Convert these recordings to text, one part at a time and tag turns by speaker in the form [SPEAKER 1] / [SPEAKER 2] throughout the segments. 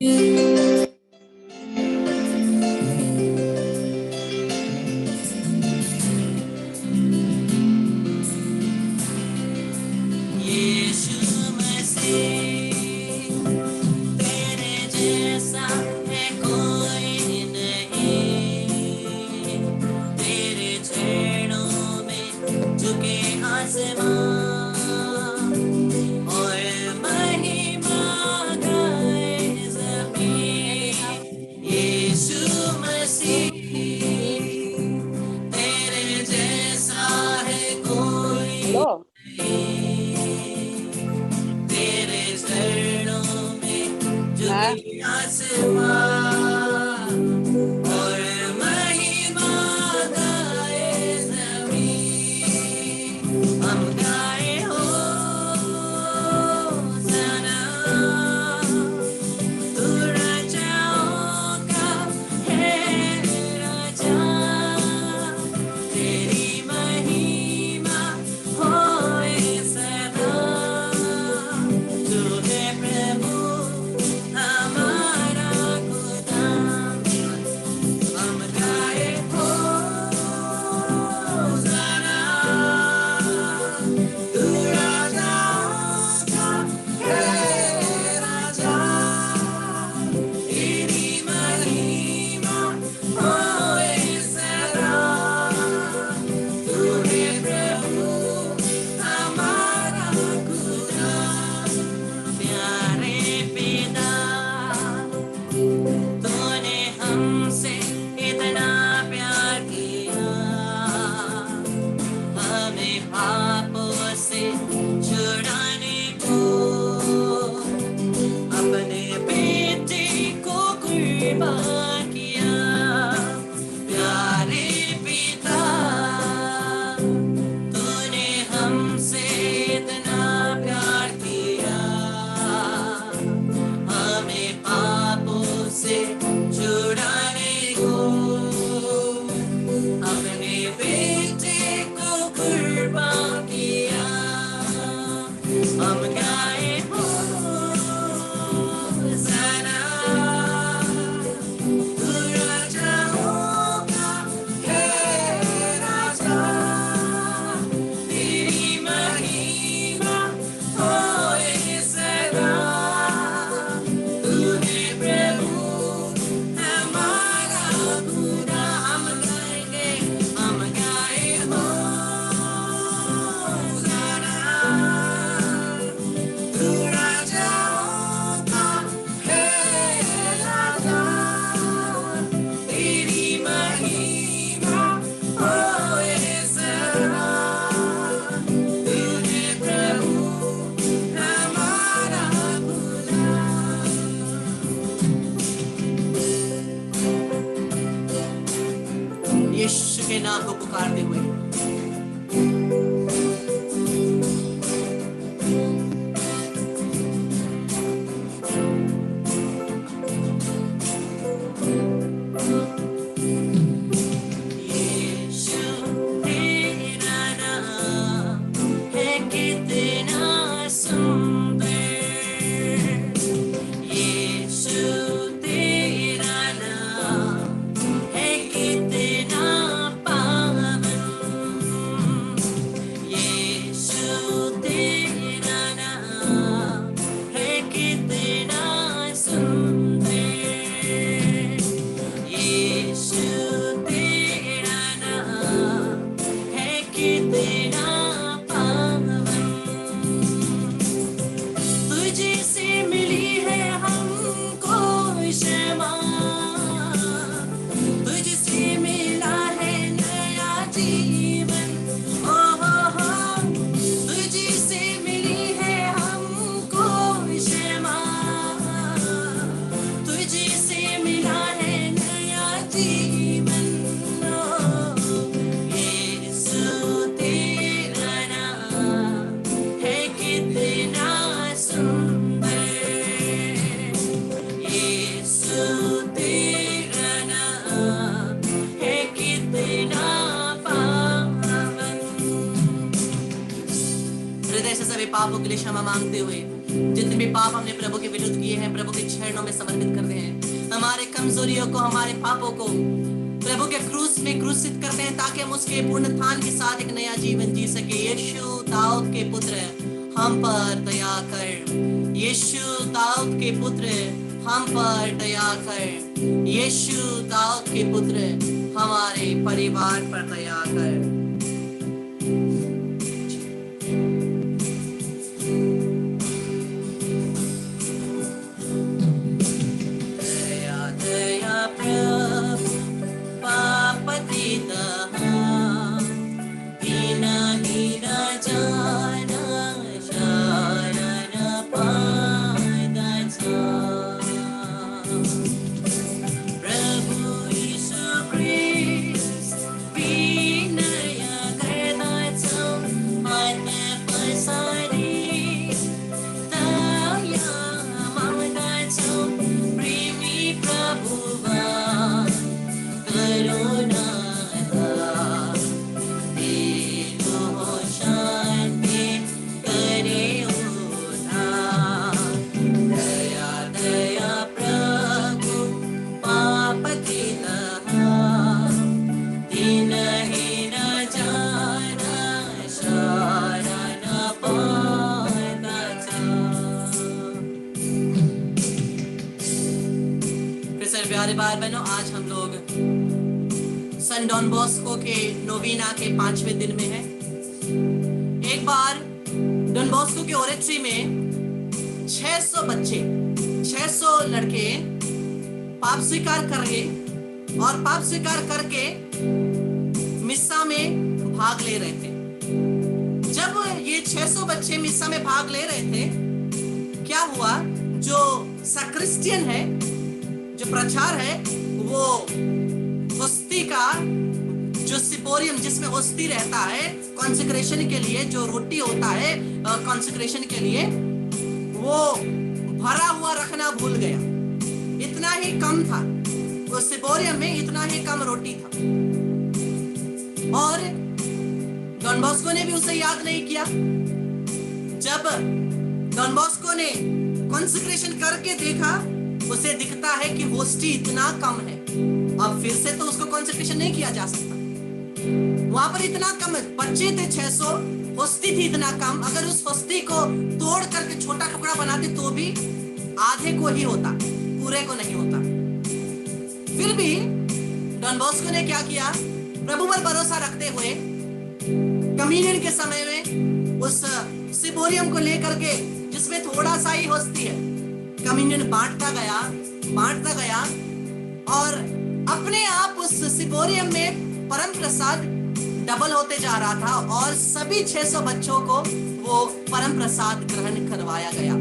[SPEAKER 1] यीशु मसीह तेरे जैसा है कोई नहीं, तेरे चरणों में झुके आसमां और महिमा गाए ज़मीं। यीशु मसीह तेरे जैसा है कोई
[SPEAKER 2] हेलो
[SPEAKER 1] तेरे चरणों में
[SPEAKER 2] हाँ
[SPEAKER 1] झुकी आसमां और महिमा गाए ज़मीं। हम गाए होशाना, तू राजाओं का है राजा, तेरी महिमा होए सदा। तू है प्रभु हमारा खुदा, हम गाए होशाना, तू राजाओं का है राजा, तेरी महिमा होए सदा। तू है प्रभु हमारा खुदा। प्यारे पिता, तूने हमसे इतना प्यार किया, हमें पापों से छुड़ाने को अपने बेटे को कुर्बान किया। प्यारे पिता, तूने हमसे इतना प्यार किया, हमें पापों से छुड़ाने को अपने बेटे को कुर्बान किया। हम गाए होशाना, तू राजाओं का है राजा, तेरी महिमा होए सदा। तू है प्रभु हमारा खुदा। हम गाएंगे, हम गाए होशाना, तू राजाओं का है राजा, तेरी महिमा होए सदा। तू है प्रभु हमारा खुदा। यीशु के नाम को पुकारते हुए यीशु तेरा नाम है कितना सुंदर, यीशु तेरा नाम है कितना पावन, यीशु तेरा नाम है कितना सुंदर, यीशु तेरा नाम है कितना पावन। तुझे से मिली है हमको क्षमा, तुझसे मिला है नया जीवन। ओ हो, तुझे से मिली है हमको क्षमा, तुझे से मिला है नया जीवन। ओ, यीशु तेरा नाम है कितना सुंदर, यीशु तेरा नाम है कितना पावन। हृदय से सभी पापों के लिए क्षमा मांगते हुए जितने भी पाप हमने प्रभु के विरुद्ध किए हैं प्रभु के चरणों में समर्पित करते हैं। हमारे कमजोरियों को, हमारे पापों को प्रभु के क्रूस में क्रूसित करते हैं ताकि हम उसके पुनरुत्थान के साथ एक नया जीवन जी सके। यीशु दाऊद के पुत्र हम पर दया कर। यीशु दाऊद के पुत्र हम पर दया कर। यीशु दाऊद के पुत्र हमारे परिवार पर दया कर। दया दया प्रभु पाप दीदा हीना हीना जाना शरण पादाचा। प्रभु यीशु ख्रिस्त विनय करदाचा मन पसारी दया मागदाचा। प्रेमी प्रभुवा करुणा प्यारे भाई बहनों, आज हम लोग सन डॉन बॉस्को के नोवीना के 5वें दिन में हैं। एक बार डॉन बॉस्को के ओरेटरी में 600 बच्चे, 600 लड़के पाप स्वीकार कर गए और पाप स्वीकार करके मिस्सा में भाग ले रहे थे। जब ये 600 बच्चे मिस्सा में भाग ले रहे थे, क्या हुआ, जो सैक्रिस्टियन है, जो प्रचार है, वो होस्ती का जो सिपोरियम जिसमें होस्ती रहता है कॉन्सेक्रेशन के लिए, जो रोटी होता है कॉन्सेक्रेशन के लिए, वो भरा हुआ रखना भूल गया। इतना ही कम था, उस सिपोरियम में इतना ही कम रोटी था और डॉन बॉस्को ने भी उसे याद नहीं किया। जब डॉन बॉस्को ने कॉन्सेक्रेशन करके देखा, उसे दिखता है कि होस्टी इतना कम है। अब फिर से तो उसको कॉन्सेंट्रेशन नहीं किया जा सकता। वहां पर इतना कम बच्चे थे, 600, होस्टी थी इतना कम। अगर उस होस्टी को तोड़ करके छोटा टुकड़ा बनाते तो भी आधे को ही होता, पूरे को नहीं होता। फिर भी डॉन बॉस्को ने क्या किया, प्रभु पर भरोसा रखते हुए कम्युनियन के समय में उस सिपोरियम को लेकर के, जिसमें थोड़ा सा ही होस्टी है, कम्युनियन बांटता गया और अपने आप उस सिपोरियम में परम प्रसाद डबल होते जा रहा था और सभी 600 बच्चों को वो परम प्रसाद ग्रहण करवाया गया।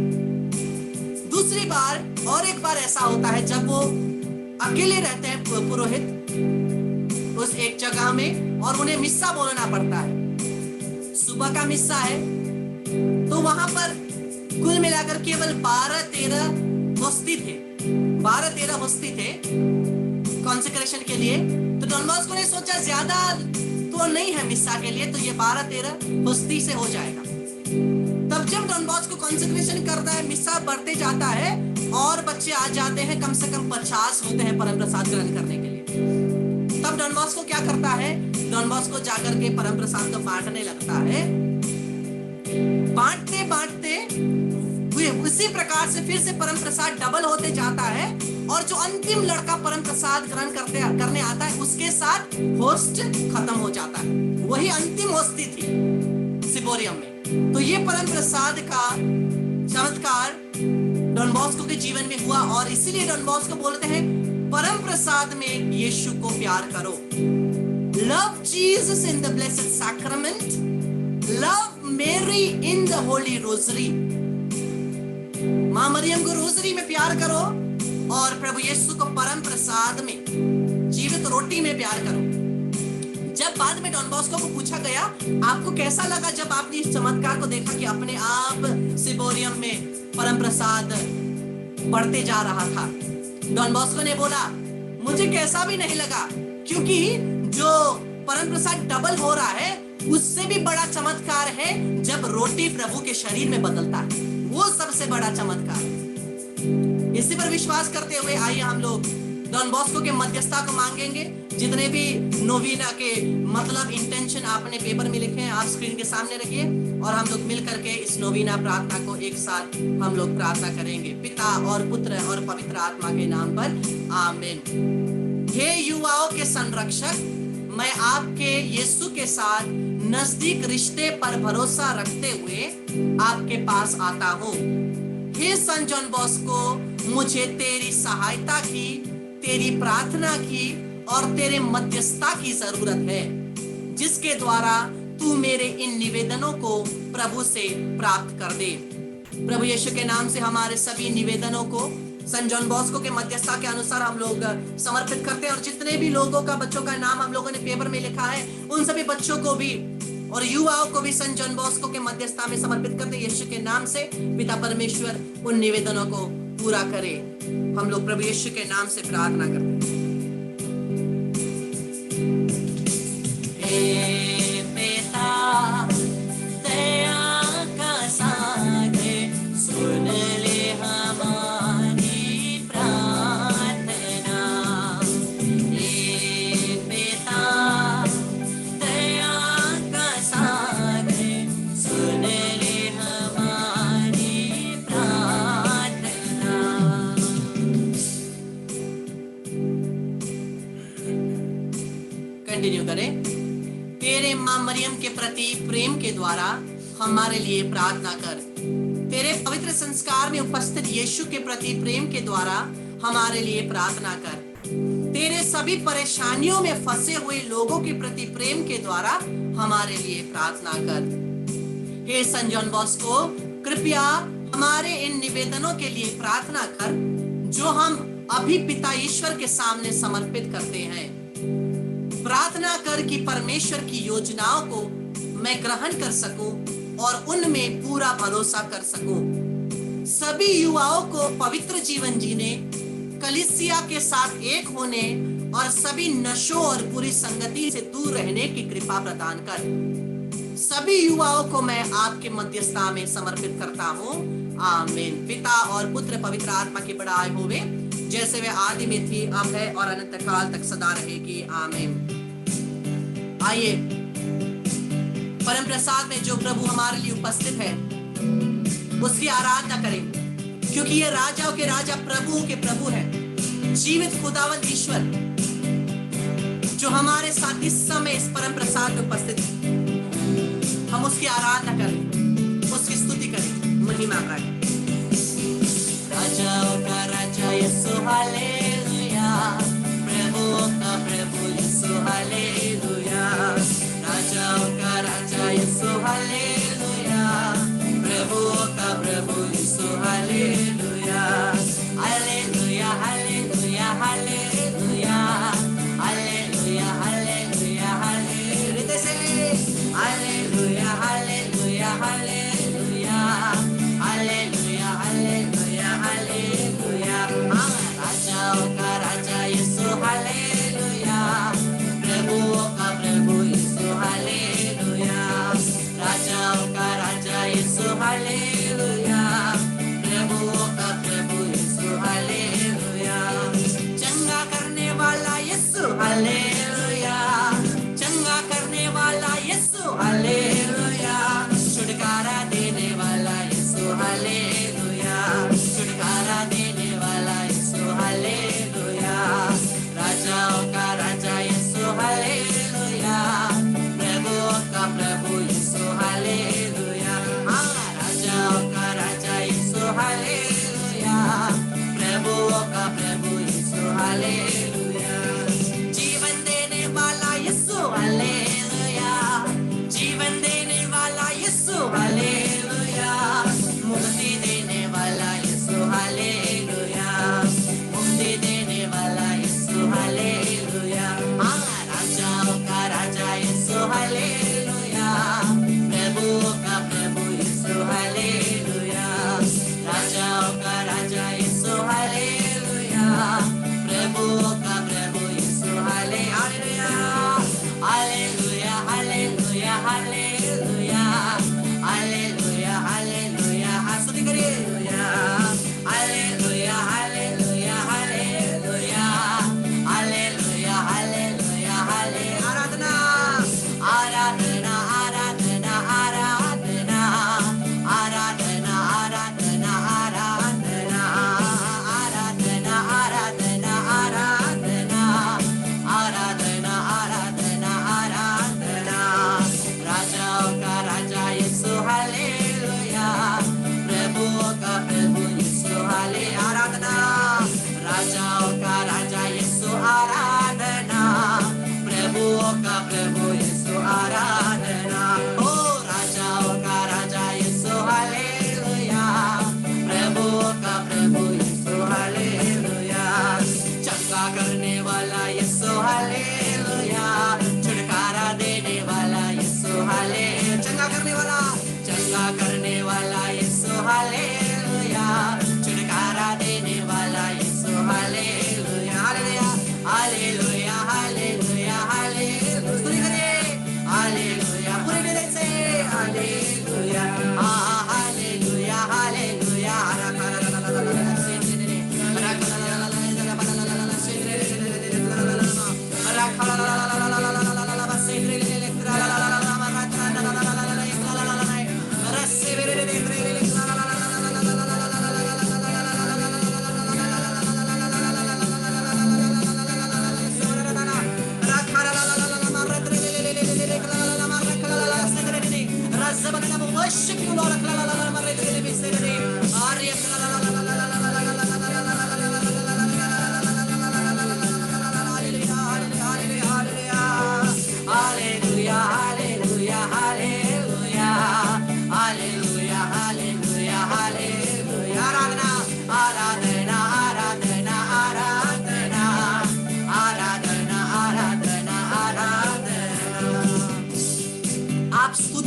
[SPEAKER 1] दूसरी बार और एक बार ऐसा होता है जब वो अकेले रहते हैं पुरोहित उस एक जगह में और उन्हें मिस्सा बोलना पड़ता है। सुबह का मिस्सा है, तो वहां पर कुल मिलाकर केवल 12-13 होस्ती थे, 12-13 होस्ती थे कॉन्सेक्रेशन के लिए। तो डॉन बॉस्को ने सोचा ज्यादा तो नहीं है मिस्सा के लिए, तो ये 12-13 होस्ती से हो जाएगा। तब जब डॉन बॉस्को कॉन्सेक्रेशन करता है, मिस्सा बढ़ते जाता है और बच्चे आ जाते हैं, कम से कम 50 होते हैं परम प्रसाद ग्रहण करने के लिए। तब डॉन बॉस्को क्या करता है, डॉन बॉस्को जाकर के परम प्रसाद को बांटने लगता है। बांटते बांटते उसी प्रकार से फिर से परम प्रसाद डबल होते जाता है और जो अंतिम लड़का परम प्रसाद ग्रहण करने आता है, उसके साथ होस्ट खत्म हो जाता है। वही अंतिम होस्ती थी सिपोरियम में। तो ये परम प्रसाद का चमत्कार डॉन बॉस्को के जीवन में हुआ और इसीलिए डॉन बॉस्को बोलते हैं, परम प्रसाद में यीशु को प्यार करो। Love Jesus in the blessed sacrament, love मेरी इन द होली रोजरी। मां मरियम को रोजरी में प्यार करो और प्रभु यीशु को परम प्रसाद में, जीवित रोटी में प्यार करो। जब बाद में डॉन बॉस्को को पूछा गया, आपको कैसा लगा जब आपने इस चमत्कार को देखा कि अपने आप सिपोरियम में परम प्रसाद बढ़ते जा रहा था? डॉन बॉस्को ने बोला, मुझे कैसा भी नहीं लगा, क्योंकि जो परम प्रसाद डबल हो रहा है उससे भी बड़ा चमत्कार है जब रोटी प्रभु के शरीर में बदलता है। वो सबसे बड़ा चमत्कार है। इसी पर विश्वास करते हुए आइए हम लोग डॉन बॉस्को के मध्यस्थता को मांगेंगे। जितने भी नोवीना के मतलब इंटेंशन आपने पेपर में लिखे हैं आप स्क्रीन के सामने रखिए और हम लोग मिल करके इस नोवीना प्रार्थना को एक साथ हम लोग प्रार्थना करेंगे। पिता और पुत्र और पवित्र आत्मा के नाम पर आमीन। हे युवाओं के संरक्षक, मैं आपके यीशु के साथ नजदीक रिश्ते पर भरोसा रखते हुए आपके पास आता हूँ। हे सन जॉन बॉस्को, मुझे तेरी सहायता की, तेरी प्रार्थना की और तेरे मध्यस्थता की जरूरत है, जिसके द्वारा तू मेरे इन निवेदनों को प्रभु से प्राप्त कर दे। प्रभु यीशु के नाम से हमारे सभी निवेदनों को सन जॉन बॉस्को के मध्यस्थता के अनुसार हम लोग समर्पित करते हैं और जितने भी लोगों का बच्चों का नाम हम लोगों ने पेपर में लिखा है उन सभी बच्चों को भी और युवाओं को भी सन जॉन बॉस्को के मध्यस्थता में समर्पित करते हैं। यीशु के नाम से पिता परमेश्वर उन निवेदनों को पूरा करे। हम लोग प्रभु यीशु के नाम से प्रार्थना करते हैं। हे पिता दया का सागर, सुन ले हमारी प्रार्थना। हे पिता दया का सागर, सुन ले हमारी प्रार्थना। कंटिन्यू करें। तेरे मां मरियम के प्रति प्रेम के द्वारा हमारे लिए प्रार्थना कर। तेरे पवित्र संस्कार में उपस्थित यीशु के प्रति प्रेम के द्वारा हमारे लिए प्रार्थना कर। तेरे सभी परेशानियों में फंसे हुए लोगों के प्रति प्रेम के द्वारा हमारे लिए प्रार्थना कर। हे सन जॉन बॉस्को, कृपया हमारे इन निवेदनों के लिए प्रार्थना कर जो हम अभी पिता ईश्वर के सामने समर्पित करते हैं। प्रार्थना कर कि परमेश्वर की योजनाओं को मैं ग्रहण कर सकूं और उनमें पूरा भरोसा कर सकूं। सभी युवाओं को पवित्र जीवन जीने, कलीसिया के साथ एक होने और सभी नशों और बुरी संगति से दूर रहने की कृपा प्रदान कर। सभी युवाओं को मैं आपके मध्यस्थता में समर्पित करता हूँ। आमीन। पिता और पुत्र पवित्र आत्मा की बड़ाई होवे, जैसे वे आदि में थी, अब है और अनंत काल तक सदा रहेगी। आमीन। आइए परम प्रसाद में जो प्रभु हमारे लिए उपस्थित है उसकी आराधना करें, क्योंकि ये राजाओं के राजा प्रभुओं के प्रभु है, जीवित खुदावंद ईश्वर जो हमारे साथ इस समय इस परम प्रसाद में उपस्थित है। हम उसकी आराधना करें, उसकी स्तुति करें, महिमा करें। राजाओं का राजा यीशु, हालेलुया। प्रभुओं का प्रभु यीशु, हालेलुया। राजाओं का राजा यीशु, हालेलुया। प्रभुओं का प्रभु Yeshu, hallelujah. Hallelujah hallelujah hallelujah hallelujah hallelujah hallelujah hallelujah hallelujah hallelujah hallelujah hallelujah hallelujah. राजाओं का राजा यीशु, हालेलुया। प्रभुओं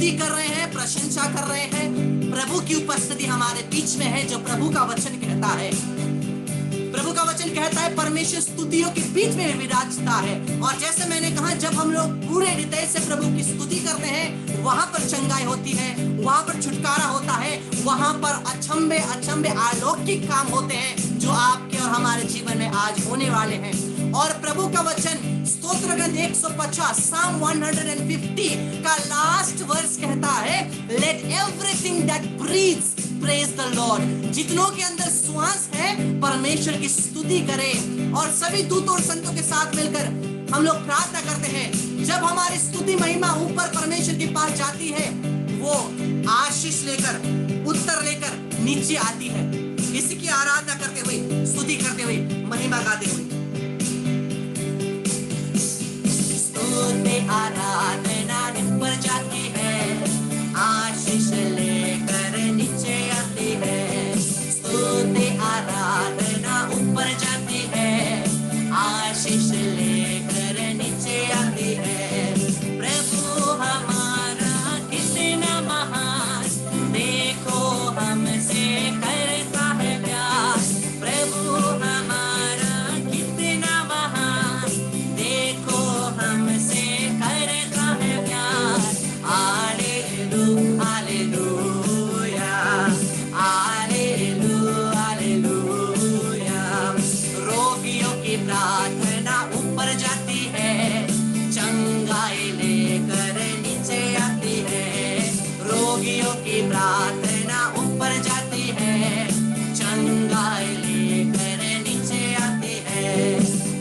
[SPEAKER 1] स्तुति कर रहे हैं, प्रशंसा कर रहे हैं। प्रभु की उपस्थिति हमारे बीच में है, जो प्रभु का वचन कहता है। प्रभु का वचन कहता है परमेश्वर स्तुतियों के बीच में विराजता है। और जैसे मैंने कहा, जब हम लोग पूरे हृदय से प्रभु की स्तुति करते हैं, वहां पर चंगाई होती है, वहां पर छुटकारा होता है, वहां पर अचंभे अचंभे अलौकिक काम होते हैं, जो आपके और हमारे जीवन में आज होने वाले हैं। और प्रभु का वचन स्तोत्र ग्रंथ 150 Psalm 150 का लास्ट वर्स कहता है, let everything that breathes praise the Lord. जितनों के अंदर श्वास है, परमेश्वर की स्तुति करें। और सभी दूतों और संतों के साथ मिलकर हम लोग प्रार्थना करते हैं, जब हमारी स्तुति महिमा ऊपर परमेश्वर के पास जाती है, वो आशीष लेकर, उत्तर लेकर नीचे आती है। इसी की आराधना करते हुए, स्तुति करते हुए, महिमा गाते हुए, स्तुति आराधना ऊपर जाती है, आशीष लेकर नीचे आती है। स्तुति आराधना ऊपर जाती है, आशीष लेकर नीचे आती है। प्रभु हमारा कितना महान, देखो हमसे करता है प्यार। प्रभु हमारा कितना महान, देखो हमसे करता है प्यार। Hallelujah, hallelujah, hallelujah. रोगियों की प्रार्थना ऊपर जाती है, चंगाई लेकर नीचे आती है। रोगियों की प्रार्थना ऊपर जाती है, चंगाई लेकर नीचे आती है।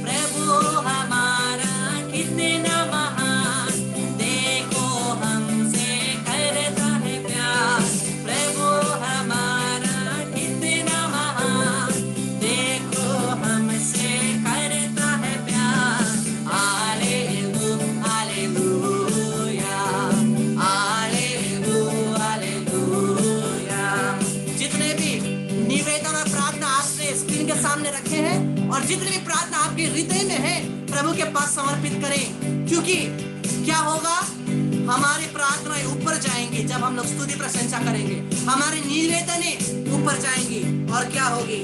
[SPEAKER 1] प्रभु हमारा कितना महान, देखो हमसे करता है प्यार। प्रभु हमारा कितना महान, देखो हमसे करता है प्यार। Hallelujah, hallelujah, hallelujah, hallelujah. जितने भी निवेदन और प्रार्थना आपने स्क्रीन के सामने रखे हैं, और जितने भी प्रार्थना आपके हृदय में है, प्रभु के पास समर्पित करें। क्योंकि क्या होगा, हमारी प्रार्थनाएं ऊपर जाएंगी जब हम लोग स्तुति प्रशंसा करेंगे। हमारी निवेदनें ऊपर जाएंगी, और क्या होगी,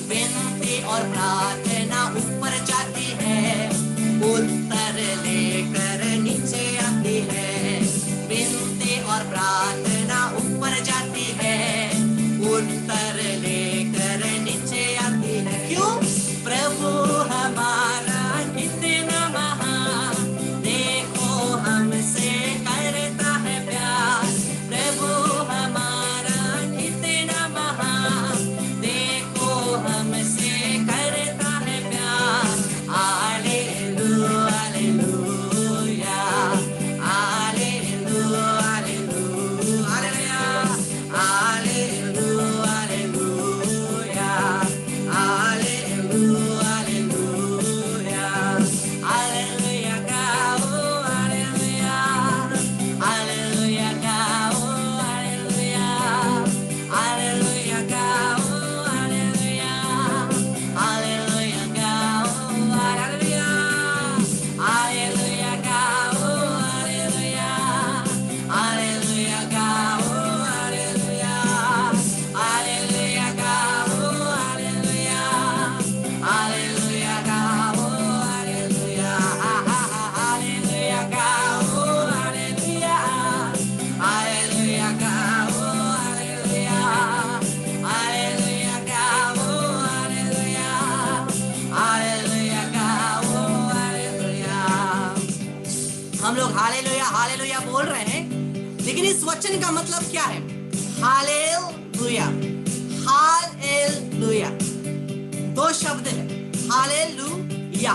[SPEAKER 1] विनती और प्रार्थना ऊपर जाती है, उत्तर लेकर नीचे आती है। विनती और प्रार्थना ऊपर जाती है, उत्तर लेकर नीचे आती है। क्यों? प्रभु हमारा कितना महान, देखो हमसे करता है प्यार। प्रभु हमारा कितना महान, देखो हमसे करता है प्यार। Hallelujah, hallelujah, hallelujah, hallelujah, hallelujah, hallelujah, hallelujah, hallelujah, hallelujah गाओ, हालेलुया, हालेलुया गाओ, हालेलुया, हालेलुया गाओ, हालेलुया, हालेलुया गाओ, हालेलुया, हालेलुया गाओ, हालेलुया, हालेलुया गाओ, हालेलुया, हालेलुया गाओ, हालेलुया, हालेलुया गाओ, हालेलुया, हालेलुया गाओ, हालेलुया, हालेलुया गाओ, हालेलुया, हालेलुया गाओ, हालेलुया, हालेलुया गाओ, हालेलुया। हम लोग हालेलुया हालेलुया बोल रहे हैं, लेकिन इस वचन का मतलब क्या है? हालेलुया, हालेलुया, दो शब्द है। हालेलुया,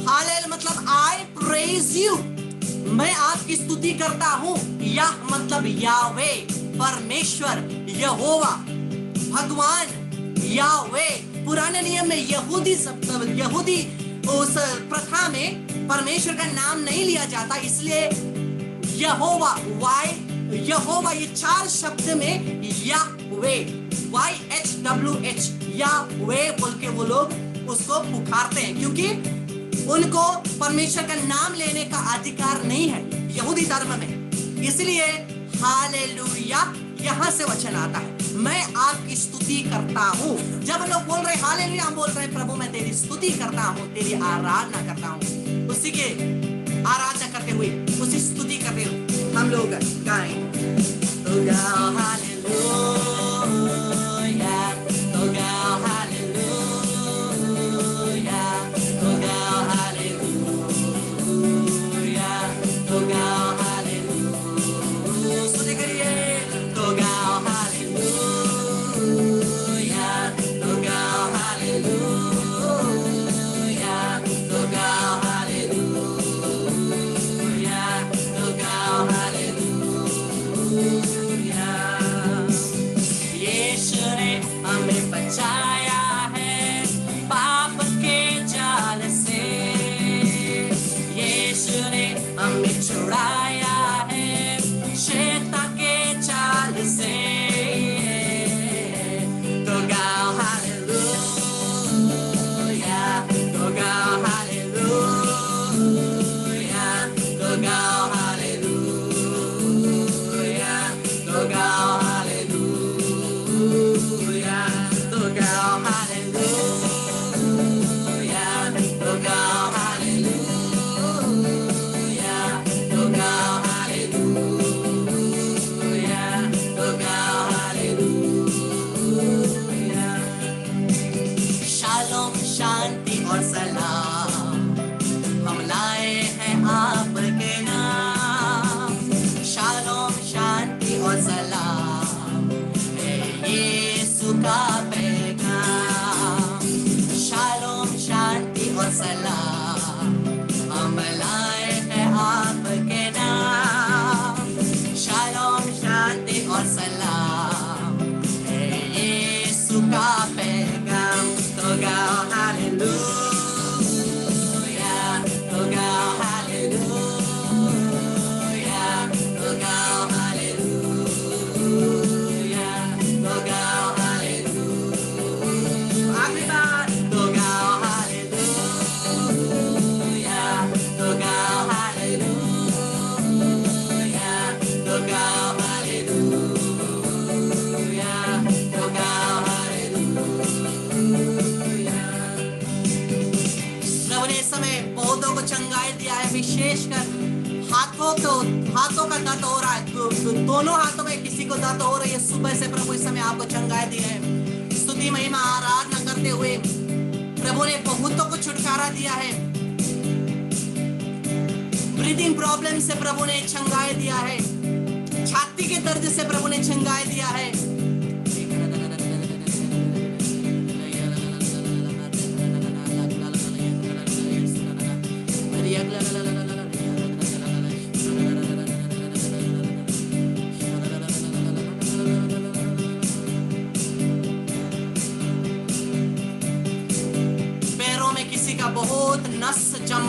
[SPEAKER 1] हालेल मतलब आई प्रेज यू, मैं आपकी स्तुति करता हूं। यह मतलब यावे, परमेश्वर, यहोवा, भगवान, यावे। पुराने नियम में यहूदी उस प्रथा में परमेश्वर का नाम नहीं लिया जाता, इसलिए यहोवा, यहोवा, ये चार शब्द में यावे, YHWH, यावे बोल के वो लोग उसको पुकारते हैं, क्योंकि उनको परमेश्वर का नाम लेने का अधिकार नहीं है यहूदी धर्म में। इसलिए हालेलुया यहां से वचन आता है, मैं आपकी स्तुति करता हूं। जब लोग बोल रहे हालेलुया, हम बोल रहे प्रभु मैं तेरी स्तुति करता हूं, तेरी आराधना करता हूं। उसी के आराधना करते हुए, उसी स्तुति करते हुए हम लोग गाएं। तो गाओ हालेलुया, तो गाओ हालेलुया, तो गाओ हालेलुया, तो गाओ हालेलुया, स्तुति करिए। तो गाओ हालेलुया, तो गाओ हालेलुया, तो गाओ हालेलुया, तो गाओ हालेलुया। यीशु ने हमें बचाया है पाप के जाल से, यीशु ने हमें छुड़ाया है शैतान के जाल से। तो गाओ हालेलुया, तो गाओ हालेलुया, तो गाओ हालेलुया, तो गाओ हालेलुया, तो गाओ हालेलुया, तो गाओ हालेलुया, तो गाओ हालेलुया, तो गाओ हालेलुया। शालोम शांति और सलाम हम लाए हैं आपके नाम। शालोम शांति और सलाम है यीशु का पैगाम। शालोम शांति और सलाम हम लाए हैं आपके नाम। शालोम शांति और सलाम है यीशु का पैगाम। तो गाओ हालेलुया, तो गाओ हालेलुया, तो गाओ हालेलुया, तो गाओ हालेलुया। आखिरी बार तो गाओ हालेलुया, तो गाओ हालेलुया, तो गाओ हालेलुया, तो गाओ हालेलुया। प्रभु ने इस समय पौधों को चंगाई दिया है, विशेषकर हाथों का दर्द हो रहा है। दोनों हाथों में किसी को दर्द हो रही है, सुबह से प्रभु इस समय आपको चंगाई दी है। स्तुति महिमा आराधना करते हुए प्रभु ने बहुतों को छुटकारा दिया है। ब्रीदिंग प्रॉब्लम से प्रभु ने चंगाई दिया है। छाती के दर्द से प्रभु ने चंगाई दिया है। पैरों में किसी का बहुत नस जम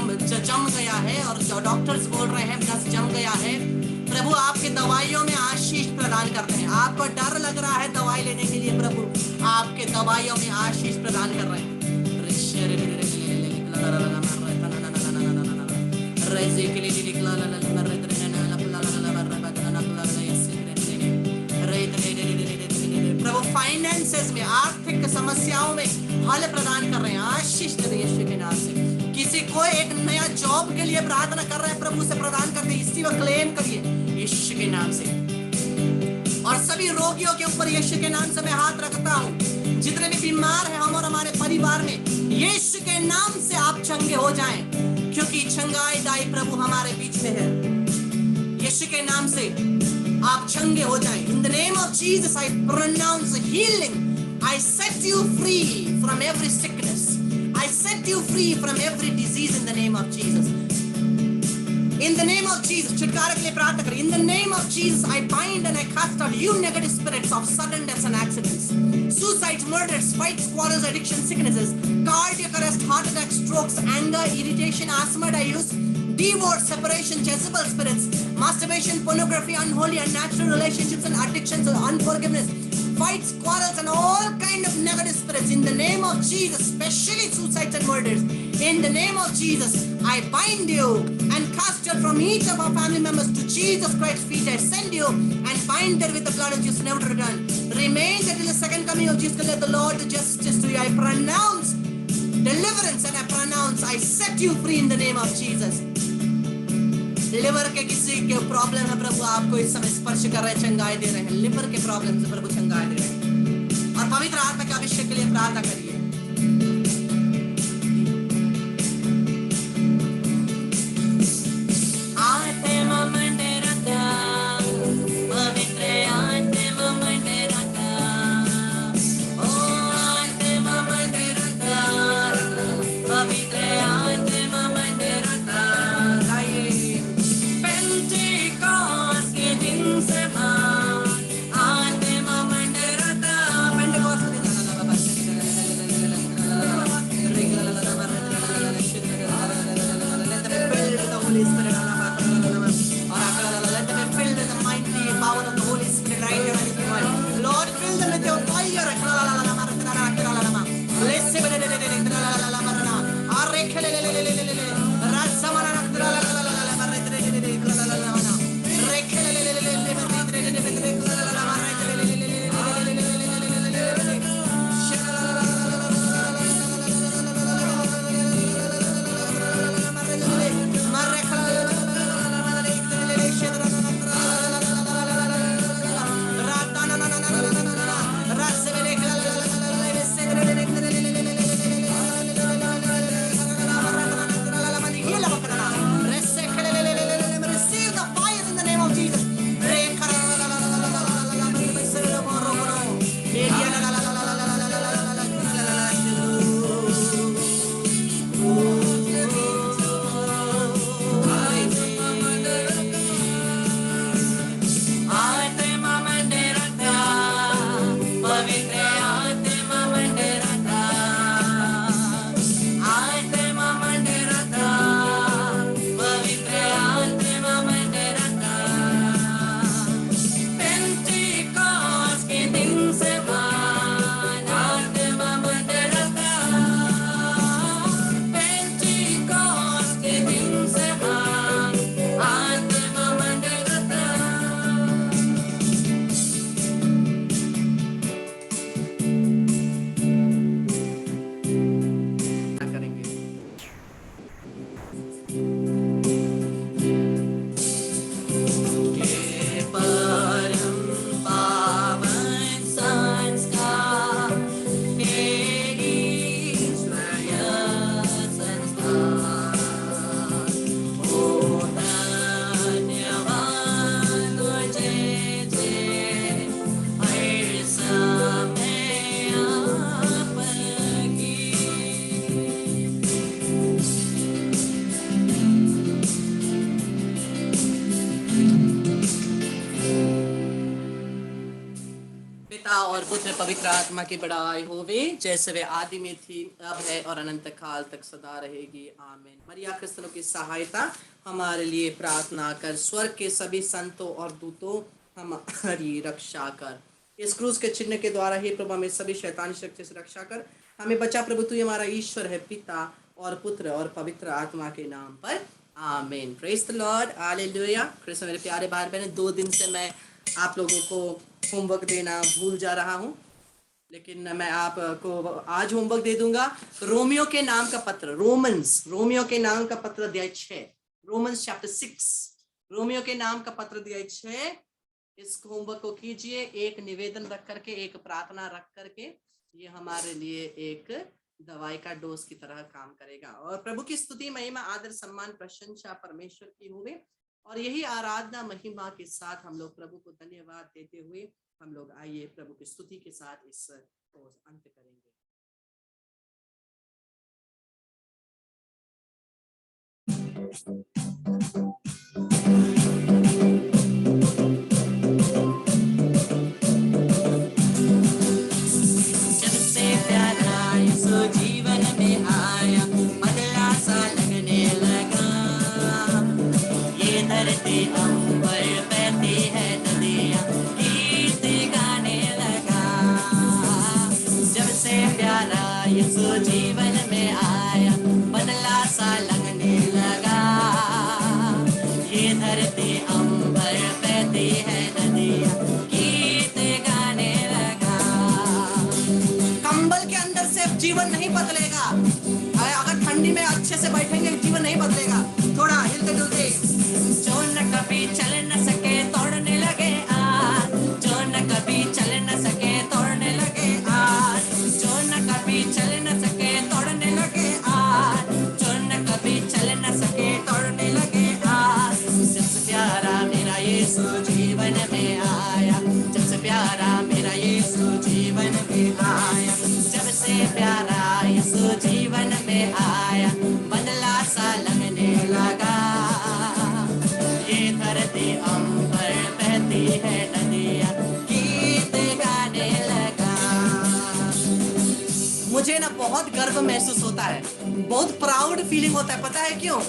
[SPEAKER 1] गया है और जो डॉक्टर्स बोल रहे हैं नस जम गया है, प्रभु आपके दवाइयों में आशीष प्रदान करते हैं। आपको डर लग रहा है दवाई लेने के लिए, प्रभु आपके दवाइयों में आशीष प्रदान कर रहे हैं। प्रभु फाइनेंसेस में, आर्थिक समस्याओं में हल प्रदान कर रहे हैं। आशीष दे दे यीशु के नाम से। किसी को एक नया जॉब के लिए प्रार्थना कर रहे हैं, प्रभु से प्रदान करते हैं। इसी वक्त क्लेम करिए यीशु के नाम से। और सभी रोगियों के ऊपर यीशु के नाम से मैं हाथ रखता हूँ। जितने भी बीमार हैं हम और हमारे परिवार में, यीशु के नाम से आप चंगे हो जाएं, क्योंकि चंगाई दाई प्रभु हमारे बीच में है। यीशु के नाम से आप चंगे हो जाएं। In the name of Jesus, I pronounce healing. I set you free from every sickness. I set you free from every disease in the name of Jesus. In the name of Jesus, छुटकारे के लिए प्रार्थना करें। In the name of Jesus, I bind and I cast out you negative spirits of sudden deaths and accidents, suicides, murders, fights, quarrels, addiction, sicknesses, cardiac arrest, heart attacks, strokes, anger, irritation, asthma, diarrhea, divorce, separation, Jezebel spirits, masturbation, pornography, unholy, unnatural relationships and addictions, unforgiveness, fights, quarrels, and all kind of negative spirits. suicides in the name of Jesus, especially suicides and murders. In the name of Jesus, I bind you and cast you from each of our family members to Jesus Christ's feet. I send you and bind them with the blood of Jesus, never to return. Remain until the second coming of Jesus. Let the Lord do justice to you. I pronounce deliverance and I pronounce, I set you free in the name of Jesus. Liver के किसी के problem है प्रभु, आपको इस समय स्पर्श कर रहे हैं, चंगाई दे रहे हैं। लिवर के प्रॉब्लम से प्रभु चंगाई दे रहे हैं। और पवित्र आत्मा के अभिषेक के लिए प्रार्थना करिए। और पुत्र पवित्र आत्मा की बड़ाई होवे, जैसे वे आदि में थी, अब है और अनंत काल तक सदा रहेगी। आमीन। मरिया क्रिस्तों की सहायता हमारे लिए प्रार्थना कर। स्वर्ग के सभी संतों और दूतों हमारी रक्षा कर। इस क्रूस के चिन्ह के द्वारा ही प्रभु हमें सभी शैतानी शक्ति से रक्षा कर। हमें बचा प्रभु, तू हमारा ईश्वर है, पिता और पुत्र और पवित्र आत्मा के नाम पर। आमीन। Praise the Lord. हालेलुया। क्रिस्टो मेरे प्यारे भाई बहन, 2 दिन से मैं आप लोगों को होमवर्क देना भूल जा रहा हूं, लेकिन मैं आपको आज होमवर्क दे दूंगा। रोमियो के नाम का पत्र, रोमियो के नाम का पत्र अध्याय 6, रोमन्स चैप्टर 6, रोमियो के नाम का पत्र अध्याय 6। इस होमवर्क को कीजिए, एक निवेदन रख करके, एक प्रार्थना रख करके। ये हमारे लिए एक दवाई का डोज की तरह काम करेगा। और प्रभु की स्तुति, महिमा, आदर, सम्मान, प्रशंसा परमेश्वर की हुए। और यही आराधना महिमा के साथ हम लोग प्रभु को धन्यवाद देते हुए हम लोग आइए प्रभु की स्तुति के साथ इस कोर्स अंत करेंगे। जब से प्यारा यीशु जीवन में आया, बदला सा लगने लगा। ये धरती अंबर बहती है नदियाँ, गीत गाने लगा। जब सबसे प्यारा यीशु जीवन में आया, बदला सा लगने लगा। ये धरती अंबर बहती है नदियाँ, गीत गाने लगा। कंबल के अंदर से जीवन नहीं बदलेगा। अगर ठंडी में अच्छे से बैठेंगे जीवन नहीं बदलेगा। थोड़ा हिलते डुलते। जो न कभी चल न सके तोड़ने लगे आज, जो न कभी चल न सके तोड़ने लगे आज, जो न कभी चल न सके तोड़ने लगे आज, जो न कभी चल न सके तोड़ने लगे आज। सबसे प्यारा मेरा यीशु जीवन में आया, सबसे प्यारा मेरा यीशु जीवन में आया, जब से प्यारा यीशु जीवन में आया, बदला सा लगने लगा। ये धरती अंबर बहती है नदियाँ, गीत गाने लगा। मुझे ना बहुत गर्व महसूस होता है, बहुत प्राउड फीलिंग होता है। पता है क्यों?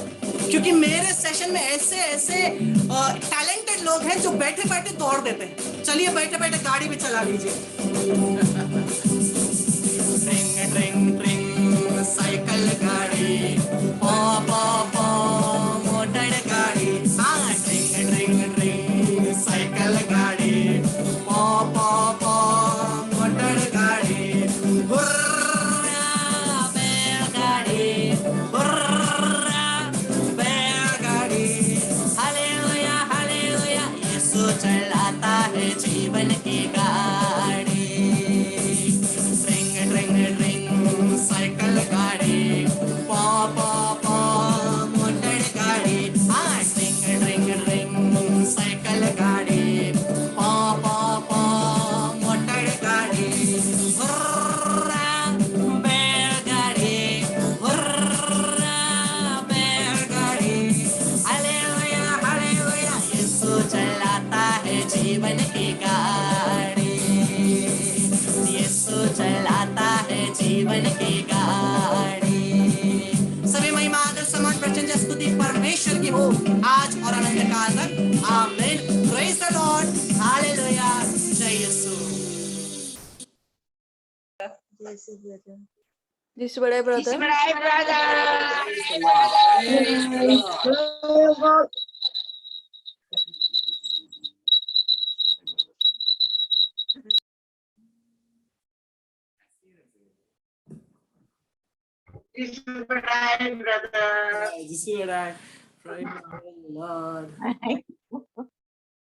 [SPEAKER 1] क्योंकि मेरे सेशन में ऐसे ऐसे टैलेंटेड लोग हैं जो बैठे बैठे दौड़ देते हैं। चलिए बैठे बैठे गाड़ी भी चला लीजिए। ट्रिंग ट्रिंग ट्रिंग साइकिल गाड़ी, पॉ पॉ पॉ मोटर गाड़ी। हाँ, ट्रिंग ट्रिंग ट्रिंग साइकिल गाड़ी, पॉ पॉ पॉ मोटर गाड़ी। हुर्रा बैलगाड़ी, हुर्रा बैलगाड़ी। हालेलुया हालेलुया, यीशु चलाता है जीवन की गाड़ी। ट्रिंग ट्रिंग ट्रिंग साइकिल गाड़ी, पॉ पॉ पॉ मोटर गाड़ी। हाँ, ट्रिंग ट्रिंग ट्रिंग साइकिल गाड़ी, पॉ पॉ पॉ मोटर गाड़ी। हुर्रा बैलगाड़ी, हुर्रा बैलगाड़ी। हालेलुया हालेलुया, यीशु चलाता है जीवन की गाड़ी, यीशु चलाता है जीवन की गाड़ी। सभी महिमा आदर सम्मान प्रशंसा स्तुति परमेश्वर की हो, आज और अनंत काल तक। आमीन। प्रेज द लॉर्ड, हालेलुया, जय यीशु।
[SPEAKER 2] जिस बड़े brother
[SPEAKER 1] Praise the Lord. Praise the Lord.